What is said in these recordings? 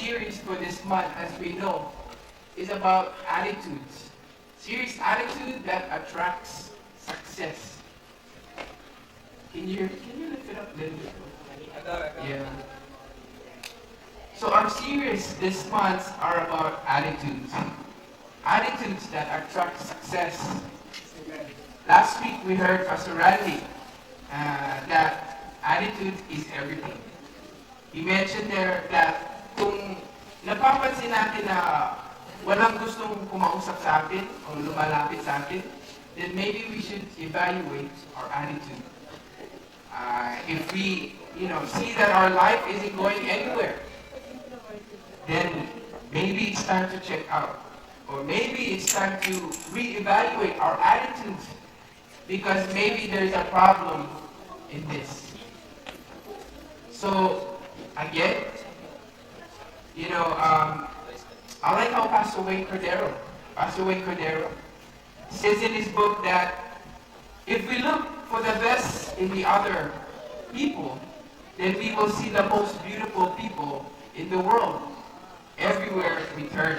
series for this month, as we know, is about attitudes. Serious attitude that attracts success. Can you lift it up a little bit? Yeah. So our series this month are about attitudes. Attitudes that attract success. Last week we heard Pastor Randy that attitude is everything. He mentioned there that kung napapansin natin na walang gustong kumausap sa atin o lumalapit sa atin, then maybe we should evaluate our attitude. If we, see that our life isn't going anywhere, then maybe it's time to check out. Or maybe it's time to reevaluate our attitudes because maybe there's a problem in this. So, again, I like how Pastor Wayne Cordero says in his book that if we look for the best in the other people, then we will see the most beautiful people in the world everywhere we turn.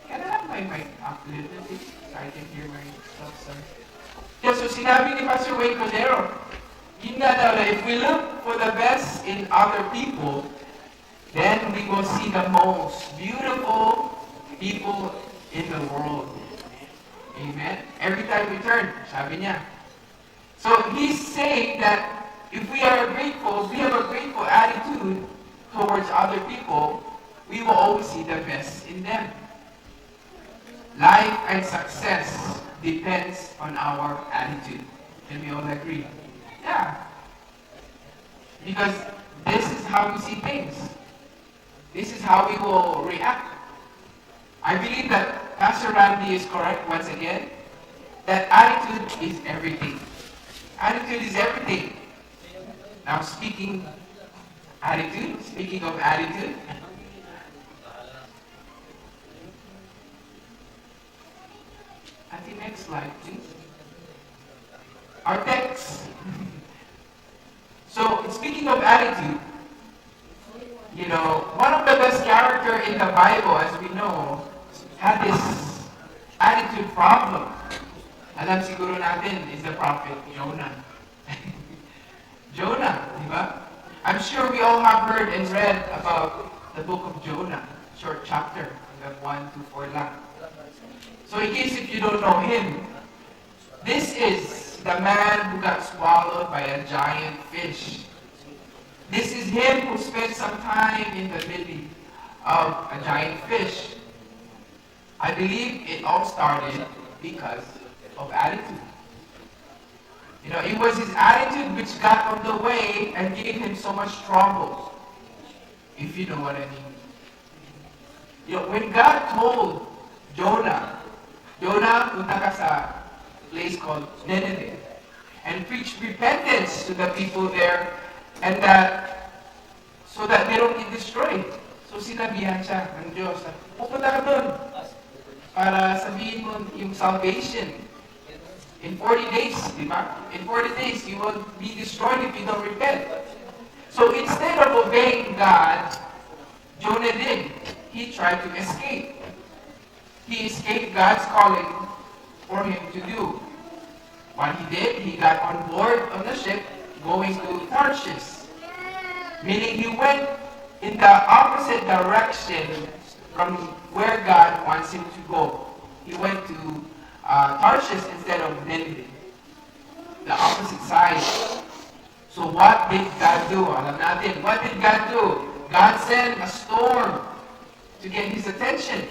Can I have my mic up a little bit so I can hear myself, sir? Yeah, so sinabi ni Pastor Wayne Cordero, yun nga daw na if we look for the best in other people, then we will see the most beautiful people in the world. Amen? Every time we turn, sabi niya. So he's saying that if we have a grateful attitude towards other people, we will always see the best in them. Life and success depends on our attitude. Can we all agree? Yeah. Because this is how we see things. This is how we will react. I believe that Pastor Randy is correct once again, that attitude is everything. Attitude is everything. Now speaking of attitude, at the next slide, please. Our text. So, speaking of attitude, one of the best character in the Bible, as we know, had this attitude problem. Alam siguro natin is the prophet Jonah. Jonah, di ba? I'm sure we all have heard and read about the book of Jonah, short chapter, hanggang 1 to 4 lang. So in case if you don't know him, this is the man who got swallowed by a giant fish. This is him who spent some time in the belly of a giant fish. I believe it all started because of attitude. It was his attitude which got on the way and gave him so much trouble, if you know what I mean. When God told Jonah, punta ka sa place called Nineveh and preach repentance to the people there and so that they don't get destroyed. So sinabihan siya ng Diyos, pupunta ka doon para sabihin mo yung salvation. In 40 days, di ba? In 40 days, you will be destroyed if you don't repent. So instead of obeying God, Jonah did. He tried to escape. He escaped God's calling for him to do. What he did, he got on board on the ship going to Tarshish. Meaning he went in the opposite direction from where God wants him to go. He went to Tarshish instead of Nineveh. The opposite side. So what did God do? Alam natin, what did God do? God sent a storm to get his attention.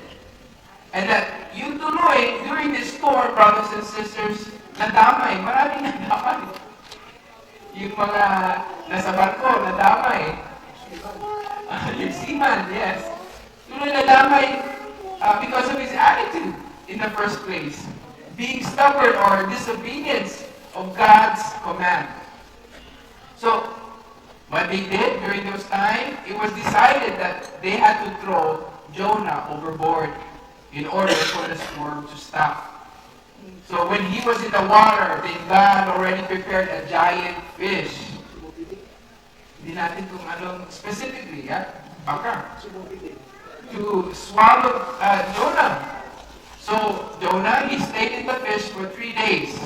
And that yung tuloy, during this storm, brothers and sisters, nadamay. Maraming nadamay. Yung mga nasa barko, nadamay. Yung seaman, yes. Tuloy nadamay because of his attitude in the first place. Being stubborn or disobedience of God's command. So, what they did during those times, it was decided that they had to throw Jonah overboard in order for the storm to stop. So when he was in the water, then God already prepared a giant fish. Hindi natin kung anong specifically, baka, to swallow Jonah. So Jonah, he stayed in the fish for 3 days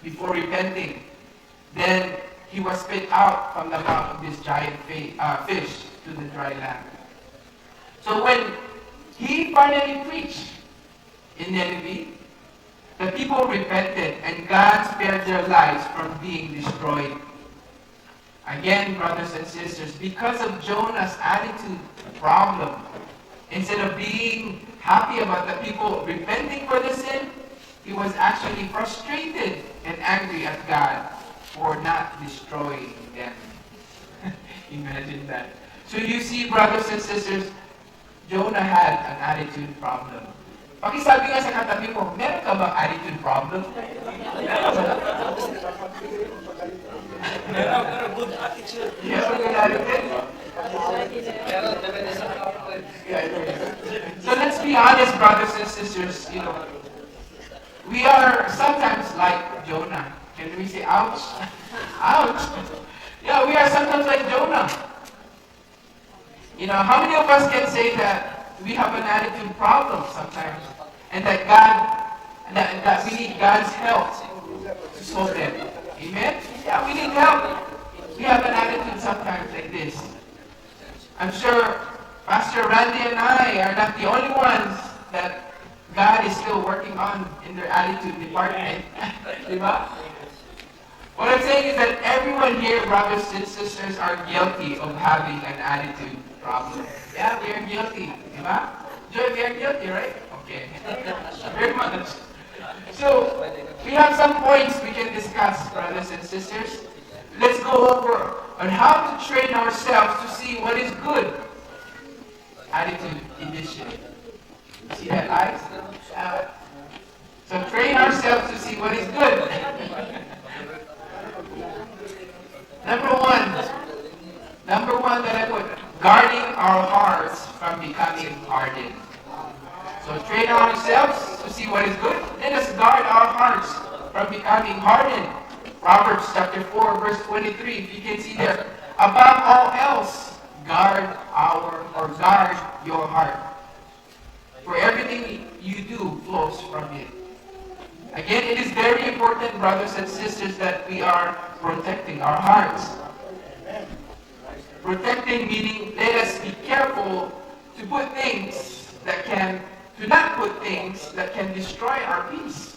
before repenting. Then he was spit out from the mouth of this giant fish to the dry land. So when he finally preached in Nineveh, the people repented and God spared their lives from being destroyed. Again, brothers and sisters, because of Jonah's attitude problem, instead of being happy about the people repenting for the sin, he was actually frustrated and angry at God for not destroying them. Imagine that. So you see, brothers and sisters, Jonah had an attitude problem. Pakisabi nga sa katabi mo, meron ka ba attitude problem? Meron ba? Pero good attitude. Meron ka attitude? So let's be honest, brothers and sisters, we are sometimes like Jonah. Can we say ouch? Ouch! Yeah, we are sometimes like Jonah. How many of us can say that we have an attitude problem sometimes, and that that we need God's help to solve them? Amen? Yeah, we need help. We have an attitude sometimes like this. I'm sure Pastor Randy and I are not the only ones that God is still working on in their attitude department. Diba? What I'm saying is that everyone here, brothers and sisters, are guilty of having an attitude problem. Yeah, we are guilty. Diba? Joy, we are guilty, right? Okay. Very much. So, we have some points we can discuss, brothers and sisters. Let's go over on how to train ourselves to see what is good. Attitude initiative. See that, eyes? So train ourselves to see what is good. Number one that I put, guarding our hearts from becoming hardened. So train ourselves to see what is good. Let us guard our hearts from becoming hardened. Proverbs chapter 4, verse 23. If you can see there. Above all else, guard your heart. For everything you do flows from it. Again, it is very important, brothers and sisters, that we are protecting our hearts. Protecting meaning, let us be careful to not put things that can destroy our peace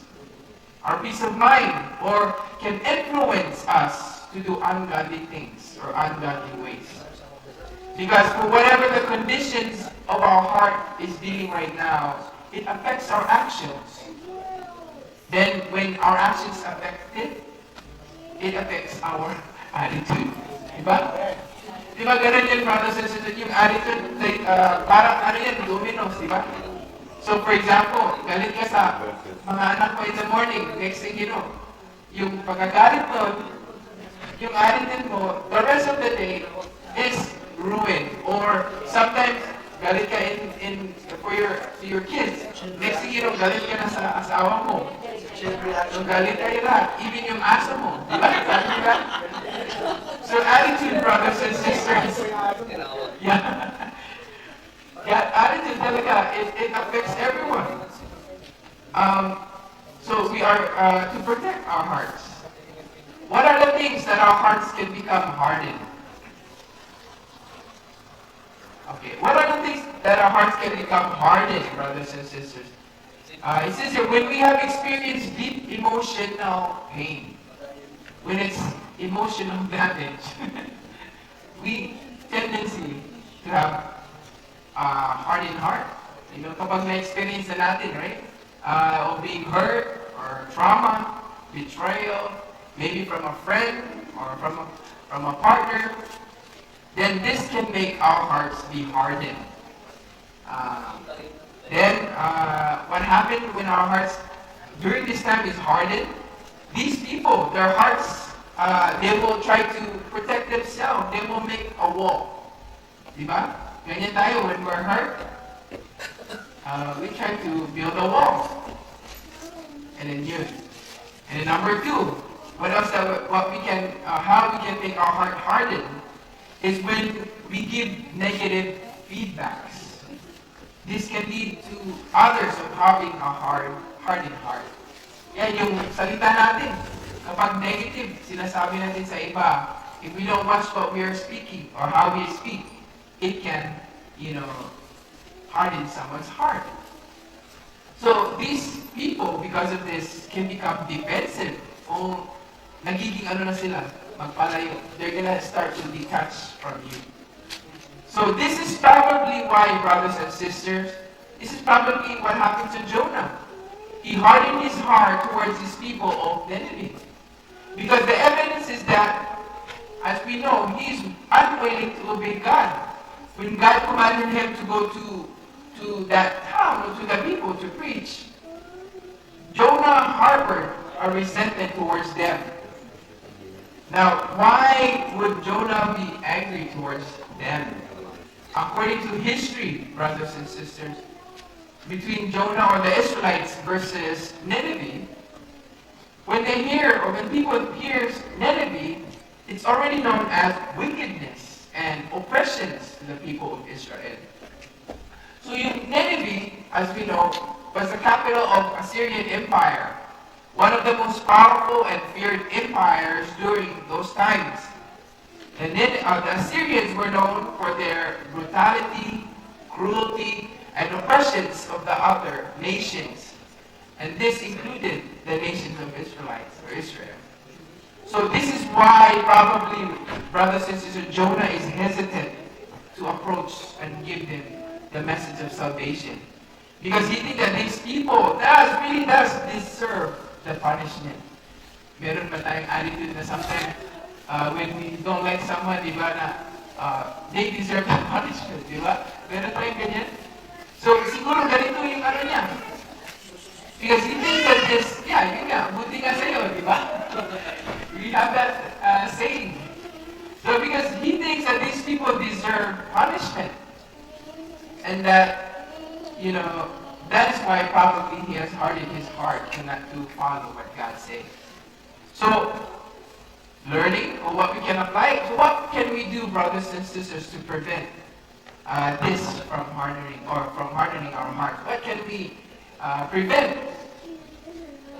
of mind, or can influence us to do ungodly things or ungodly ways. Because for whatever the conditions of our heart is dealing right now, it affects our actions. Then when our actions affect it affects our attitude. Diba? Diba ganun yun, brothers and sisters, yung attitude, like, parang dominoes, diba? So for example, galit ka sa mga anak mo in the morning, next thing you know, yung pagkagalit mo, yung attitude mo, the rest of the day is ruined. Or sometimes, galit ka to your kids. Next thing you know, galit ka na sa asawa mo. So galit kayo lahat. Even yung asa mo. Diba? Diba? So attitude, brothers and sisters. Yeah. Yeah, attitude talaga, it affects everyone. So we are to protect our hearts. What are the things that our hearts can become hardened? Okay, what are the things that our hearts can become hardened, brothers and sisters? It says here, when we have experienced deep emotional pain, when it's emotional damage, we tendency to have hardened heart. Kapag na-experience na natin, right? Of being hurt, or trauma, betrayal, maybe from a friend, or from a partner, then this can make our hearts be hardened. Then, what happened when our hearts, during this time, is hardened? These people, their hearts, they will try to protect themselves. They will make a wall. Diba? Ganyan tayo, when we're hurt, we try to build a wall. And then yun. And then number two, how we can make our heart hardened is when we give negative feedbacks. This can lead to others of having a hardened heart. Yan yung salita natin. Kapag negative, sinasabi natin sa iba, if we don't watch what we are speaking or how we speak, it can, harden someone's heart. So these people, because of this, can become defensive. O nagiging na sila, magpalayo. They're gonna start to detach from you. So this is probably why, brothers and sisters, this is probably what happened to Jonah. He hardened his heart towards his people of Nineveh. Because the evidence is that, as we know, he is unwilling to obey God. When God commanded him to go to that town or to the people to preach, Jonah harbored a resentment towards them. Now, why would Jonah be angry towards them? According to history, brothers and sisters, between Jonah or the Israelites versus Nineveh, when people hear Nineveh, it's already known as wickedness and oppressions to the people of Israel. So Nineveh, as we know, was the capital of Assyrian Empire, one of the most powerful and feared empires during those times. And then the Assyrians were known for their brutality, cruelty, and oppressions of the other nations. And this included the nations of Israelites, or Israel. So this is why probably, brothers and sisters, Jonah is hesitant to approach and give them the message of salvation. Because he thinks that these people really does deserve the punishment. Meron ba tayong attitude na sometimes when we don't like someone, di ba, na they deserve the punishment, di ba? Meron tayong ganyan. So siguro ganito yung niya. Because he thinks that yun nga, buti nga sa'yo, di ba? We have that saying. So because he thinks that these people deserve punishment. And that, that is why probably he has hardened his heart not to follow what God says. So, learning or what we can apply. So what can we do, brothers and sisters, to prevent this from hardening our hearts? What can we prevent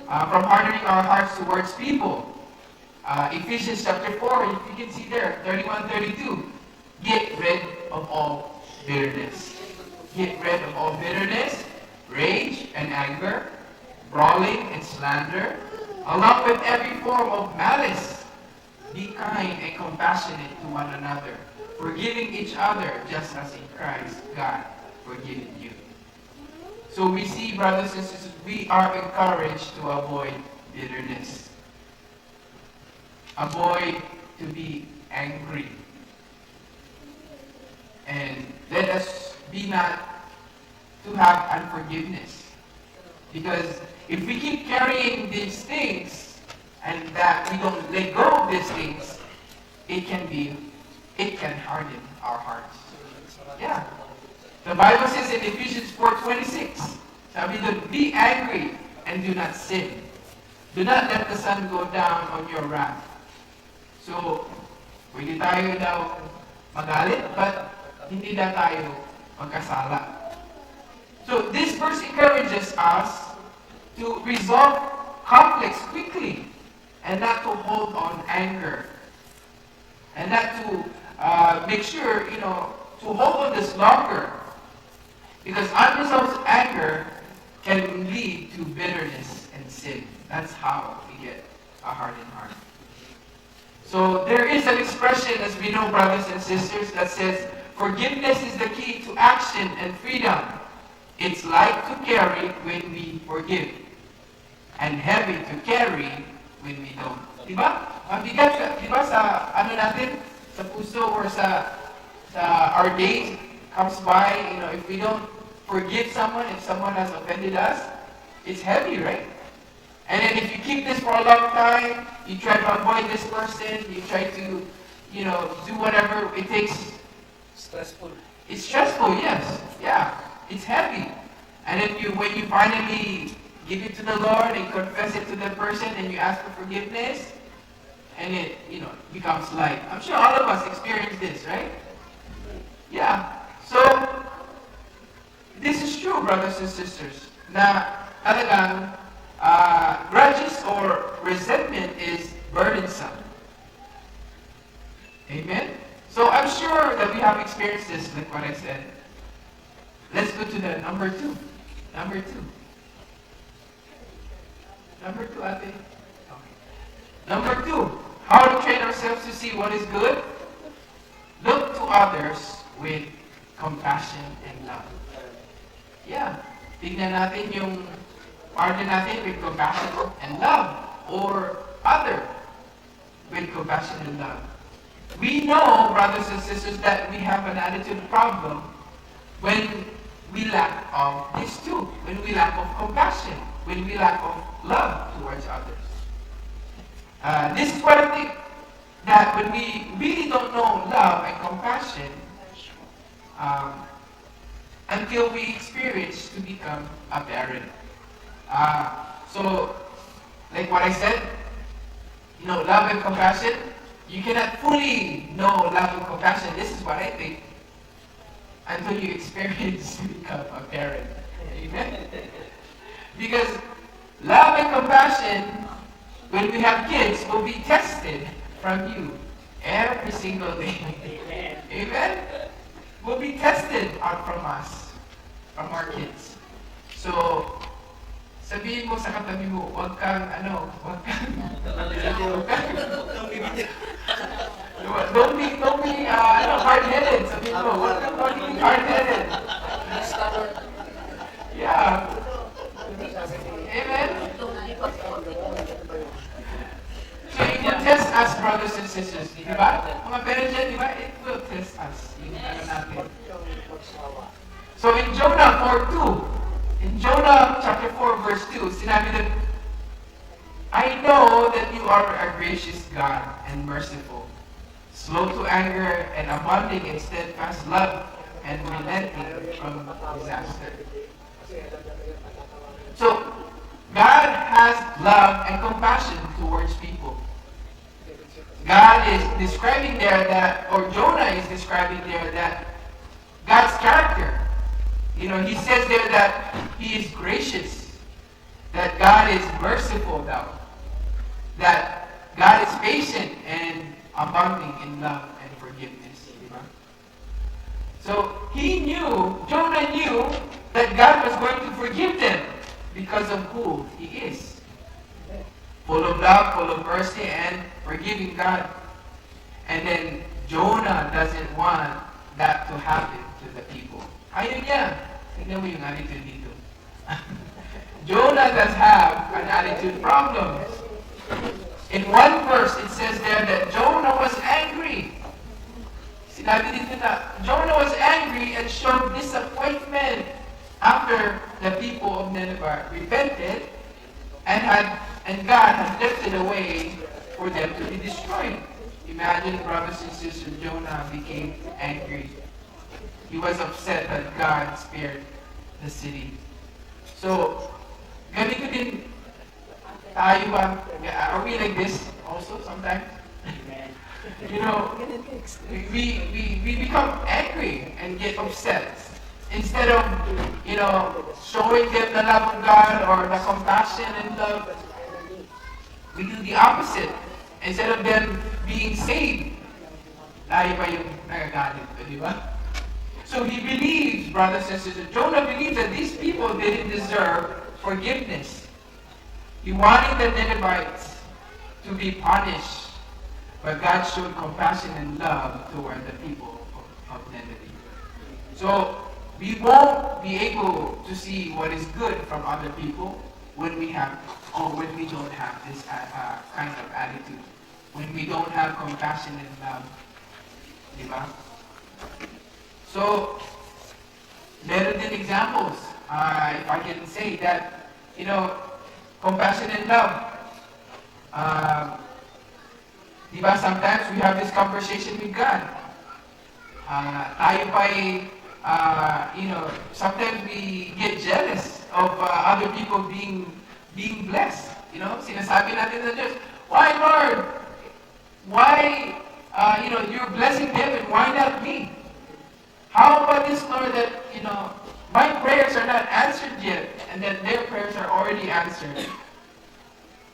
from hardening our hearts towards people? Ephesians chapter 4, if you can see there, 31-32. Get rid of all bitterness. Get rid of all bitterness, rage and anger, brawling and slander, along with every form of malice. Be kind and compassionate to one another, forgiving each other just as in Christ God forgiven you. So we see, brothers and sisters, we are encouraged to avoid bitterness. Avoid to be angry. And let us be not to have unforgiveness. Because if we keep carrying these things and that we don't let go of these things, it can harden our hearts. Yeah. The Bible says in Ephesians 4:26, sabi doon, be angry and do not sin. Do not let the sun go down on your wrath. So, pwede tayo daw magalit, but hindi na tayo magkasala. So, this verse encourages us to resolve conflicts quickly and not to hold on anger. And not to make sure, to hold on this longer. Because unresolved anger can lead to bitterness and sin. That's how we get a hardened heart. So there is an expression, as we know, brothers and sisters, that says, forgiveness is the key to action and freedom. It's light to carry when we forgive, and heavy to carry when we don't. Diba? Mabigat, diba, sa natin, sa puso or sa our days comes by, if we don't forgive someone, if someone has offended us, it's heavy, right? And then if you keep this for a long time, you try to avoid this person, you try to, do whatever it takes. Stressful. It's stressful, yes. Yeah. It's heavy. And then when you finally give it to the Lord and confess it to the person and you ask for forgiveness, and it, becomes light. I'm sure all of us experience this, right? Yeah. So, this is true, brothers and sisters, na talagang grudges or resentment is burdensome. Amen? So I'm sure that we have experienced this, like what I said. Let's go to the number two. Number two. Number two, ate. Okay. Number two, how to train ourselves to see what is good? Look to others with compassion and love. Yeah. Tignan natin yung partner natin with compassion and love, or other with compassion and love. We know, brothers and sisters, that we have an attitude problem when we lack of these two, when we lack of compassion, when we lack of love towards others. This is what I think, that when we really don't know love and compassion, until we experience to become a parent. So, like what I said, love and compassion, you cannot fully know love and compassion. This is what I think, until you experience to become a parent. Amen? Because love and compassion, when we have kids, will be tested from you every single day. Amen? Will be tested out from us, from our kids. So, sabihin mo sa katabi mo, huwag kang don't be hard-headed. Sabihin mo, huwag kang maging hard-headed. Yeah. Amen? So it will test us, brothers and sisters. Di ba? Mga parents yan, di ba? It will test us. Yung natin. So in Jonah 4:2, in Jonah chapter 4 verse 2, sinabi that, I know that you are a gracious God and merciful, slow to anger and abounding in steadfast love and relenting from disaster. So, God has love and compassion towards people. God is describing there that, or Jonah is describing there that God's character. He says there that He is gracious, that God is merciful now, that God is patient and abounding in love and forgiveness. So Jonah knew that God was going to forgive them because of who He is. Full of love, full of mercy, and forgiving God. And then Jonah doesn't want that to happen to the people. Ayaw niya. Tignan mo yung attitude dito. Jonah does have an attitude problem. In one verse, it says there that Jonah was angry. Sinabi dito na, Jonah was angry and showed disappointment after the people of Nineveh repented and God had lifted a way for them to be destroyed. Imagine, brothers and sisters, Jonah became angry. He was upset that God spared the city. So, ganito din tayo ba? Are we like this also sometimes? We become angry and get upset. Instead of, showing them the love of God or the compassion and love, we do the opposite. Instead of them being saved, tayo pa yung nagagalit, di ba? So he believes, brothers and sisters, Jonah believes that these people didn't deserve forgiveness. He wanted the Ninevites to be punished, but God showed compassion and love toward the people of Nineveh. So we won't be able to see what is good from other people when we don't have this kind of attitude. When we don't have compassion and love. Diba? So, meron din examples. If I can say that, compassion and love. Diba, sometimes we have this conversation with God. Tayo pa'y, sometimes we get jealous of other people being blessed. Sinasabi natin na Diyos, why Lord? Why, you're blessing them and why not me? How about this, Lord, that, my prayers are not answered yet, and that their prayers are already answered?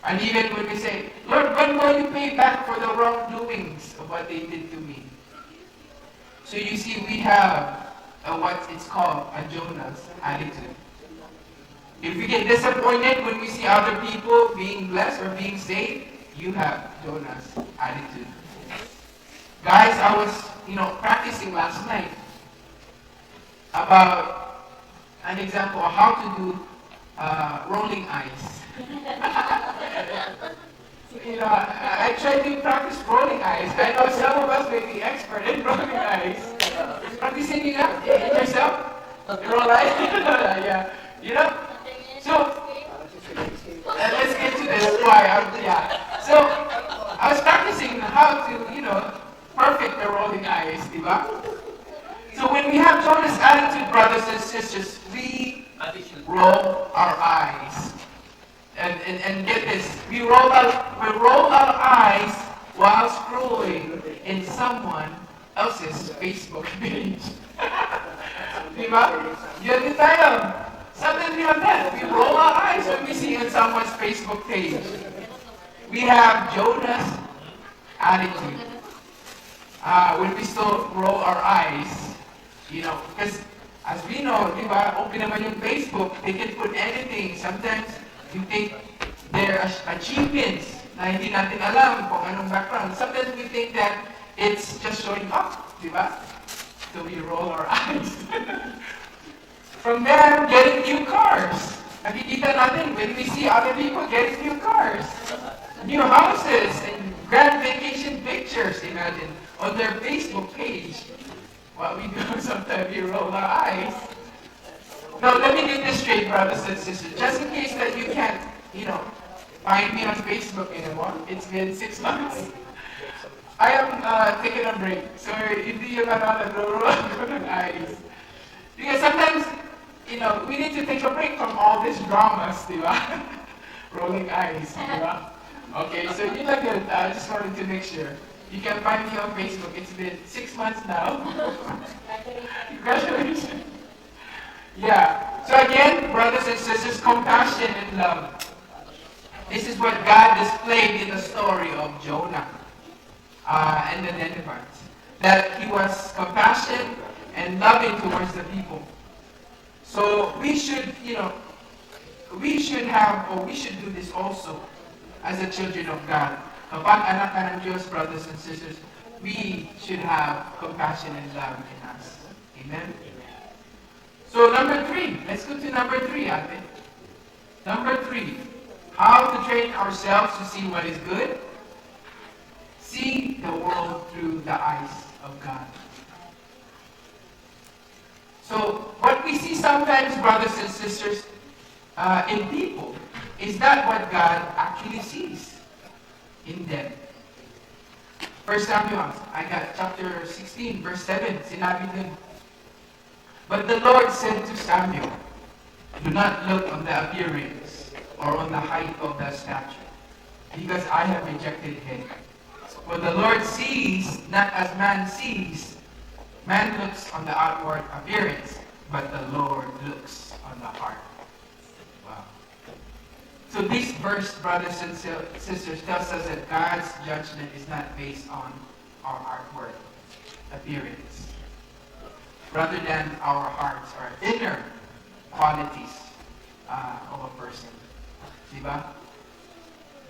And even when we say, Lord, when will you pay back for the wrongdoings of what they did to me? So you see, we have what it's called a Jonah's attitude. If we get disappointed when we see other people being blessed or being saved, you have Jonah's attitude. Guys, I was, practicing last night about an example of how to do rolling eyes. I tried to practice rolling eyes. I know some of us may be expert in rolling eyes. Practicing it up yourself? Roll eyes? Yeah. So, let's get to this. So, I was practicing how to, perfect the rolling eyes, diba? So when we have Jonah's attitude, brothers and sisters, we roll our eyes. And get this, we roll our eyes while scrolling in someone else's Facebook page. Diba? Yun din tayo. Sometimes we have that. We roll our eyes when we see on someone's Facebook page. We have Jonah's attitude. When we still roll our eyes, because as we know, diba, open naman yung Facebook, they can put anything. Sometimes you think their achievements na hindi natin alam kung anong background. Sometimes we think that it's just showing up, diba? So we roll our eyes. From them getting new cars. Nakikita natin when we see other people getting new cars, new houses, and grand vacation pictures, imagine, on their Facebook page. What we do sometimes we roll our eyes. Now, let me get this straight, brothers and sisters. Just in case that you can't, find me on Facebook anymore. It's been 6 months. I am taking a break. So, hindi yung nag-roll ng eyes. Because sometimes, we need to take a break from all these dramas, di ba? Rolling eyes, di ba? Okay, so you look good. I just wanted to make sure. You can find me on Facebook. It's been 6 months now. Congratulations. Yeah. So again, brothers and sisters, compassion and love. This is what God displayed in the story of Jonah and the Ninevites. That he was compassionate and loving towards the people. So we should, we should do this also as the children of God. Kapag anak ka ng Diyos, brothers and sisters, we should have compassion and love in us. Amen? So number 3, let's go to number 3, ate. Number 3, how to train ourselves to see what is good. See the world through the eyes of God. So what we see sometimes, brothers and sisters, in people, is not what God actually sees in them. 1 Samuel, I got chapter 16, verse 7, sinabi dun. But the Lord said to Samuel, do not look on the appearance or on the height of the statue, because I have rejected him. For the Lord sees not as man sees. Man looks on the outward appearance, but the Lord looks on the heart. Wow. So this verse, brothers and sisters, tells us that God's judgment is not based on our outward appearance, rather than our hearts, our inner qualities of a person. Diba?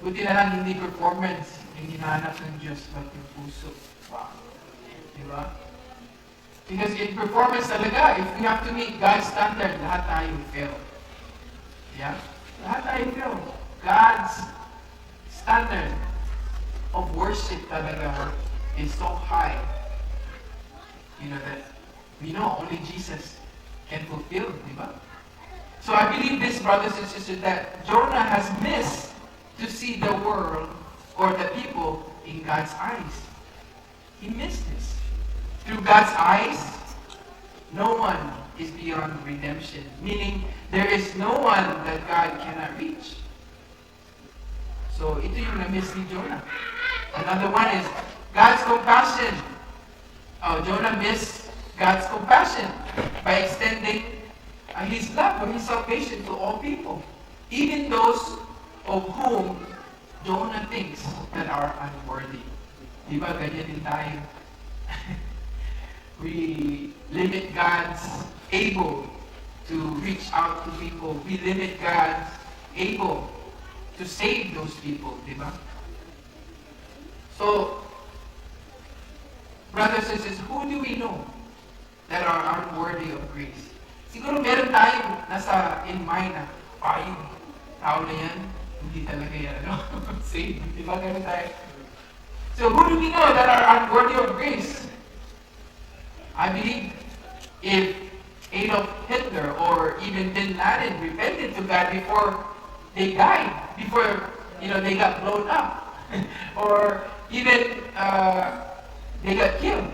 Buti na lang hindi performance yung hinahanap ng Diyos, but yung puso. Wow. Diba? Because in performance talaga, if we have to meet God's standard, lahat tayo fail. Yeah? Lahat tayo fail. God's standard of worship talaga is so high. That we know only Jesus can fulfill, di ba? So I believe this, brothers and sisters, that Jonah has missed to see the world or the people in God's eyes. He missed this. Through God's eyes, no one is beyond redemption. Meaning, there is no one that God cannot reach. So, ito yung na-miss ni Jonah. Another one is God's compassion. Oh, Jonah missed God's compassion by extending His love or His salvation to all people, even those of whom Jonah thinks that are unworthy. Diba, ganyan din tayo. We limit God's able to reach out to people. We limit God's able to save those people, diba? So, brothers and sisters, who do we know that are unworthy of grace? Siguro meron tayong nasa in mind na, yung tao na yan, hindi talaga yan, save. Diba ganun tayo? So, who do we know that are unworthy of grace? I believe if Adolf Hitler or even Bin Laden repented to God before they died, before they got blown up, or even they got killed.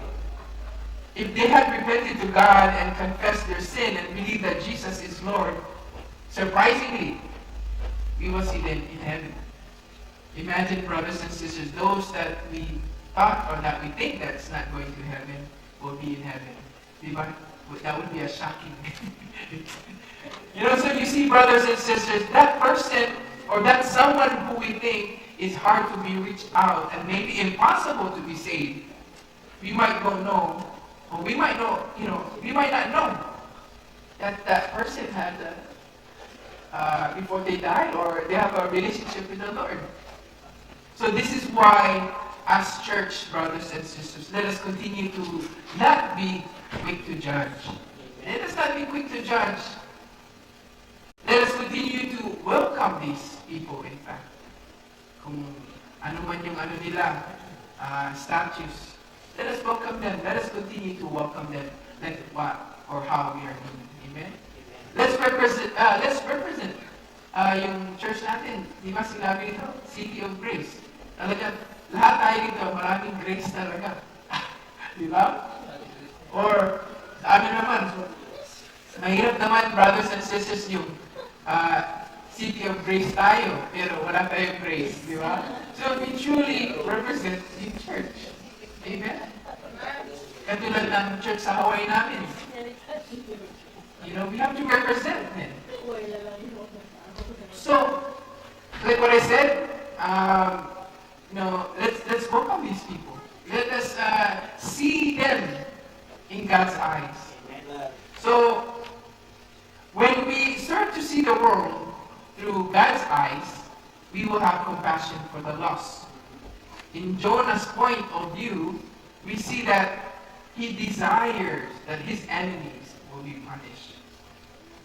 If they had repented to God and confessed their sin and believed that Jesus is Lord, surprisingly, we will see them in heaven. Imagine, brothers and sisters, those that we thought or that we think that's not going to heaven will be in heaven. Diba? That would be a shocking. So you see, brothers and sisters, that person or that someone who we think is hard to be reached out and maybe impossible to be saved, we might go know, or we might know, we might not know that that person had before they died or they have a relationship with the Lord. So this is why, as church brothers and sisters, let us continue to not be quick to judge. Let us not be quick to judge. Let us continue to welcome these people, in fact. Kung ano man yung nila, statues, let us welcome them. Let us continue to welcome them like what or how we are doing. Amen? Let's represent yung church natin. Di ba sinabi ito? City of Grace. Talaga, lahat tayo dito, maraming grace talaga. Di ba? Or, sa amin naman, mahirap naman, brothers and sisters, yung City of Grace tayo, pero wala tayong grace. Di ba? So, we truly represent the church. Amen? Katulad ng church sa Hawaii namin. We have to represent them. So, like what I said, let's welcome these people. Let us see them in God's eyes. So, when we start to see the world through God's eyes, we will have compassion for the lost. In Jonah's point of view, we see that he desires that his enemies will be punished.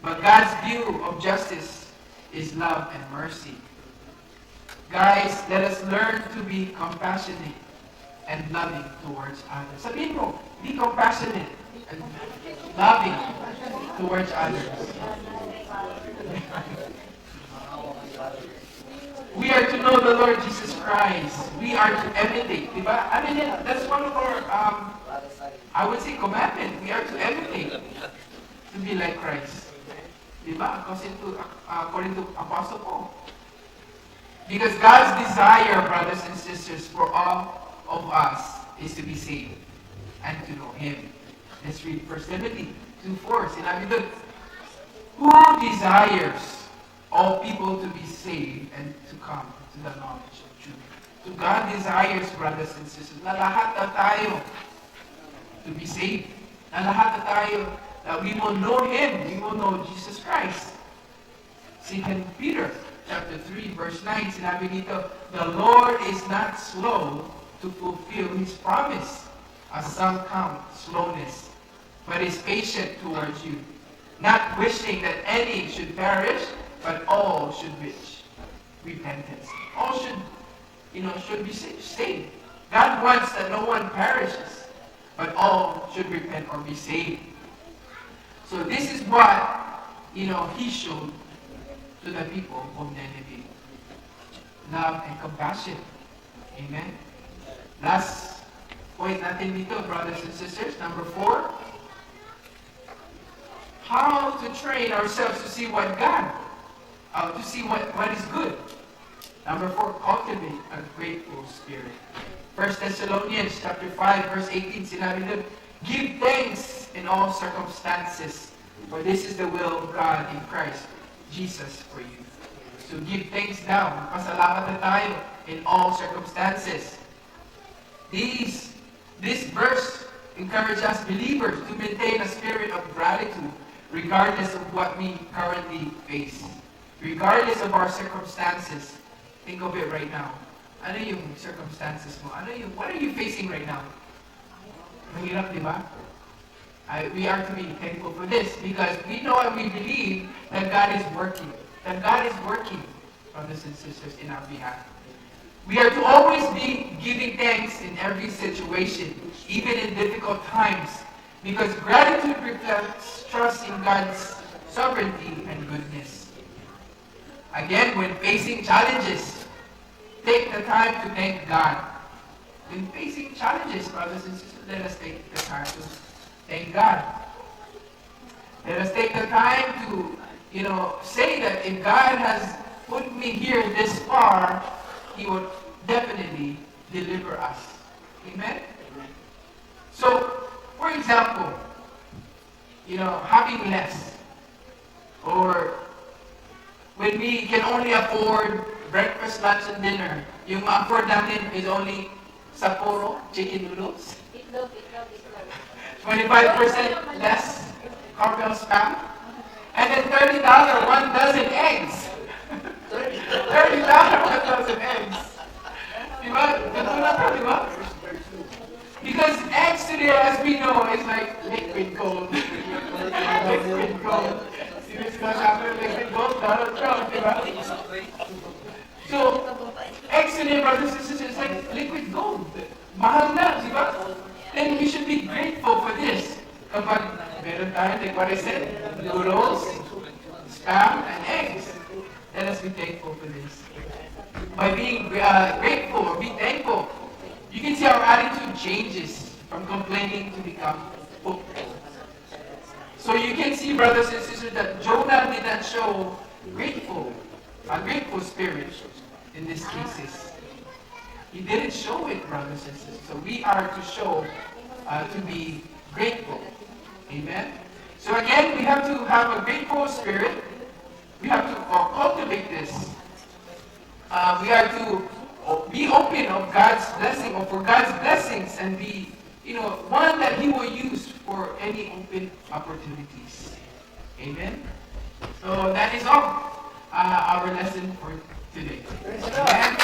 But God's view of justice is love and mercy. Guys, let us learn to be compassionate and loving towards others. Sabihin mo, be compassionate and loving towards others. We are to know the Lord Jesus Christ. We are to imitate. Diba? That's one of our, I would say, commandment. We are to imitate. To be like Christ. Diba? According to Apostle Paul. Because God's desire, brothers and sisters, for all of us is to be saved and to know Him. Let's read 1 Timothy 2:4. Sinabi doon, who desires all people to be saved and to come to the knowledge of truth. So God desires, brothers and sisters, na lahat na tayo to be saved. Na lahat na tayo, that we will know Him. We will know Jesus Christ. 2 Peter chapter 3, verse 9, sinabi dito, the Lord is not slow to fulfill His promise, as some count slowness, but is patient towards you, not wishing that any should perish, but all should reach repentance. All should be saved. God wants that no one perishes, but all should repent or be saved. So this is what, He showed to the people of Nineveh. Love and compassion. Amen. Last point natin dito, brothers and sisters, number 4. How to train ourselves to see what God, to see what is good. Number 4, cultivate a grateful spirit. 1 Thessalonians chapter 5, verse 18, sinabi doon, give thanks in all circumstances, for this is the will of God in Christ Jesus for you. So give thanks now. Pasalamat na tayo in all circumstances. This verse encourages us believers to maintain a spirit of gratitude regardless of what we currently face. Regardless of our circumstances. Think of it right now. Ano yung circumstances mo? What are you facing right now? Mahirap, di ba? We are to be thankful for this because we know and we believe that God is working. That God is working, brothers and sisters, in our behalf. We are to always be giving thanks in every situation, even in difficult times, because gratitude reflects trust in God's sovereignty and goodness. Again, when facing challenges, take the time to thank God. When facing challenges, brothers and sisters, let us take the time to thank God. Let us take the time to, say that if God has put me here this far, He would definitely deliver us. Amen? So, for example, having less, or when we can only afford breakfast, lunch, and dinner, yung ma-afford natin is only Sapporo chicken noodles, 25% less Carvel spam, and then $30 one dozen eggs. $30 one dozen eggs. Diba? Katulad ka, diba? Because eggs today, as we know, is like liquid gold. Liquid gold. Liquid gold, Donald Trump, diba? So, eggs today, brothers and sisters, is like liquid gold. Mahal na, diba? Then we should be grateful for this. Kapag meron tayo, like what I said, noodles, spam, and eggs. Let us be thankful for this. By being grateful or be thankful, you can see our attitude changes from complaining to become hopeful. So you can see, brothers and sisters, that Jonah did not show a grateful spirit in these cases. He didn't show it, brothers and sisters. So we are to show, to be grateful. Amen? So again, we have to have a grateful spirit. We have to cultivate this. We are to be open of God's blessing or for God's blessings and be, one that He will use for any open opportunities. Amen? So that is all our lesson for today. Amen?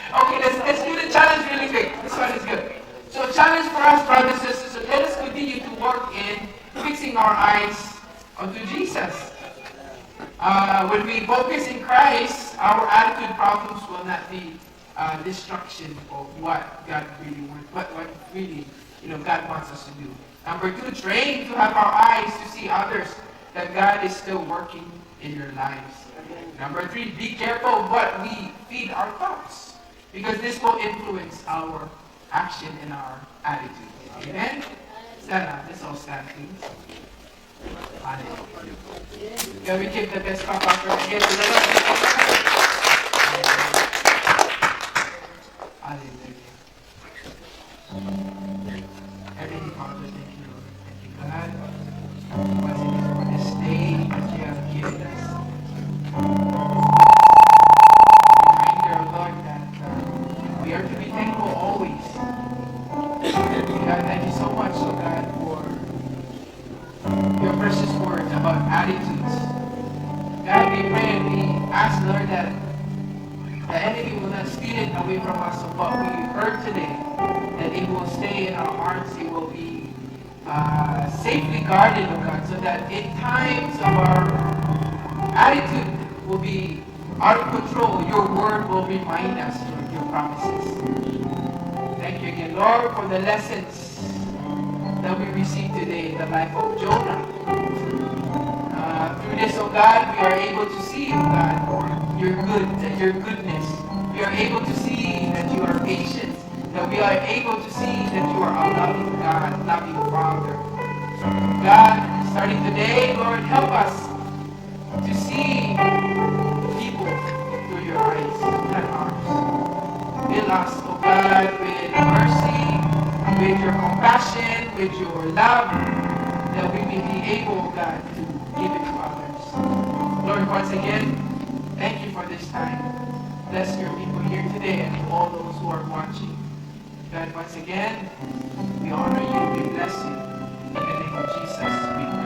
Okay, let's do the challenge really quick. This one is good. So challenge for us, brothers and sisters, let us continue to work in fixing our eyes onto Jesus. When we focus in Christ, our attitude problems will not be destruction of what God really wants, what really God wants us to do. Number 2, train to have our eyes to see others that God is still working in your lives. Number 3, be careful of what we feed our thoughts, because this will influence our action and our attitude. Amen? Stand up. Let's all stand, please. Hallelujah. Can we give the best clap after again to the Lord? Hallelujah. Heavenly Father, thank you, Lord. Thank you, God. Once again for this day that you have given us. Reminder, Lord, that we are to be thankful always. God, thank you so much, oh God, for your precious words about attitudes. God, we pray and we ask, Lord, that the enemy will not steal it away from us of what we heard today, that it will stay in our hearts, it will be safely guarded, oh God, so that in times of our attitude will be out of control, your word will remind us of your promises. Thank you again, Lord, for the lessons that we received today in the life of Jonah. Through this, oh God, we are able to see, oh God, your goodness. We are able to see that you are patient. That we are able to see that you are a loving God, loving Father. God, Starting today, Lord, help us to see people through your eyes, not ours. Fill us, O God, with mercy, with your compassion, with your love, that we may be able, God, to give it to others. Lord, once again, thank you for this time. Bless your people here today and all those who are watching. God, once again, we honor you, we bless you. In the name of Jesus, we pray.